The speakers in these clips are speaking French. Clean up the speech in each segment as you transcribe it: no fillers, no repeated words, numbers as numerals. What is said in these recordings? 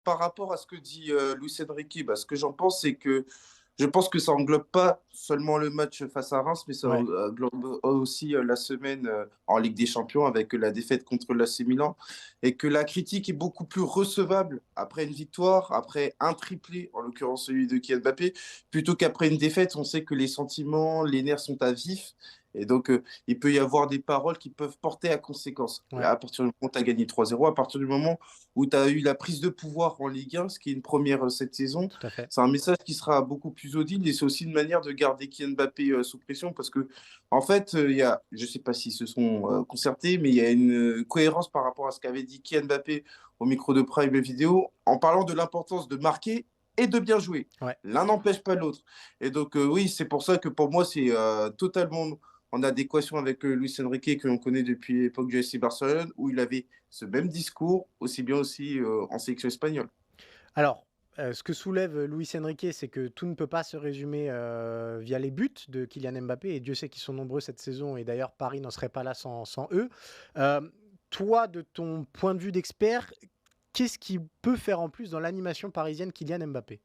par rapport à ce que dit Luis Enrique, ce que j'en pense, c'est que je pense que ça englobe pas seulement le match face à Reims, mais ça Ouais, englobe aussi la semaine en Ligue des Champions avec la défaite contre l'AC Milan et que la critique est beaucoup plus recevable après une victoire, après un triplé, en l'occurrence celui de Kylian Mbappé, plutôt qu'après une défaite. On sait que les sentiments, les nerfs sont à vif. Et donc, il peut y avoir des paroles qui peuvent porter à conséquence. Et ouais, à partir du moment où tu as gagné 3-0, à partir du moment où tu as eu la prise de pouvoir en Ligue 1, ce qui est une première cette saison, tout à fait. c'est un message qui sera beaucoup plus audible et c'est aussi une manière de garder Kylian Mbappé sous pression parce que, en fait, il y a, je ne sais pas s'ils se sont concertés, mais il y a une cohérence par rapport à ce qu'avait dit Kylian Mbappé au micro de Prime Video en parlant de l'importance de marquer et de bien jouer. Ouais. L'un n'empêche pas l'autre. Et donc, oui, c'est pour ça que pour moi, c'est totalement en adéquation avec Luis Enrique que l'on connaît depuis l'époque du FC Barcelone, où il avait ce même discours, aussi bien aussi en sélection espagnole. Alors, ce que soulève Luis Enrique, c'est que tout ne peut pas se résumer, via les buts de Kylian Mbappé et Dieu sait qu'ils sont nombreux cette saison et d'ailleurs Paris n'en serait pas là sans eux. Toi, de ton point de vue d'expert, qu'est-ce qui peut faire en plus dans l'animation parisienne Kylian Mbappé?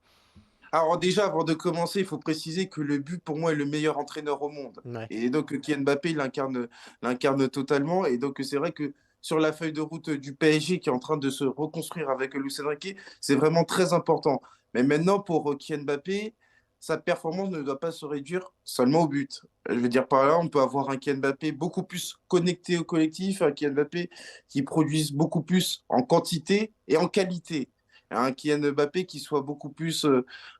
Alors déjà, avant de commencer, il faut préciser que le but, pour moi, est le meilleur entraîneur au monde. Ouais, Et donc, Kylian Mbappé l'incarne totalement. Et donc, c'est vrai que sur la feuille de route du PSG, qui est en train de se reconstruire avec Luis Enrique, c'est vraiment très important. Mais maintenant, pour Kylian Mbappé, sa performance ne doit pas se réduire seulement au but. Je veux dire par là, on peut avoir un Kylian Mbappé beaucoup plus connecté au collectif, un Kylian Mbappé qui produise beaucoup plus en quantité et en qualité. Un Kylian Mbappé qui soit beaucoup plus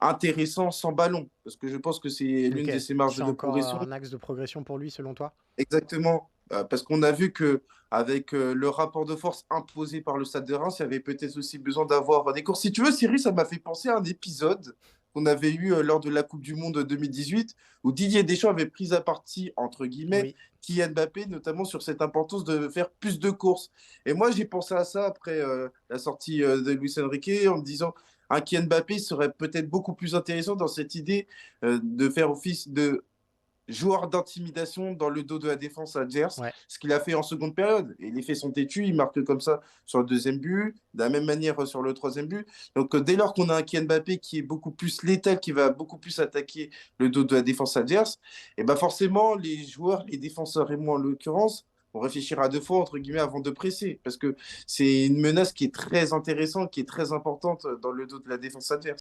intéressant sans ballon, parce que je pense que c'est l'une OK. de ses marges C'est de encore, progression. un axe de progression pour lui selon toi? Exactement. Parce qu'on a vu que avec le rapport de force imposé par le Stade de Reims, il y avait peut-être aussi besoin d'avoir des courses. Si tu veux, Cyril, ça m'a fait penser à un épisode qu'on avait eu lors de la Coupe du Monde 2018, où Didier Deschamps avait pris à partie, entre guillemets, Oui. Kylian Mbappé, notamment sur cette importance de faire plus de courses. Et moi, j'ai pensé à ça après la sortie de Luis Enrique, en me disant, un Kylian Mbappé serait peut-être beaucoup plus intéressant dans cette idée de faire office de joueur d'intimidation dans le dos de la défense adverse, Ouais. ce qu'il a fait en seconde période. Et les faits sont têtus, il marque comme ça sur le deuxième but, de la même manière sur le troisième but. Donc dès lors qu'on a un Kylian Mbappé qui est beaucoup plus létal, qui va beaucoup plus attaquer le dos de la défense adverse, et ben forcément les joueurs, les défenseurs et moi en l'occurrence, on réfléchira deux fois entre guillemets avant de presser, parce que c'est une menace qui est très intéressante, qui est très importante dans le dos de la défense adverse.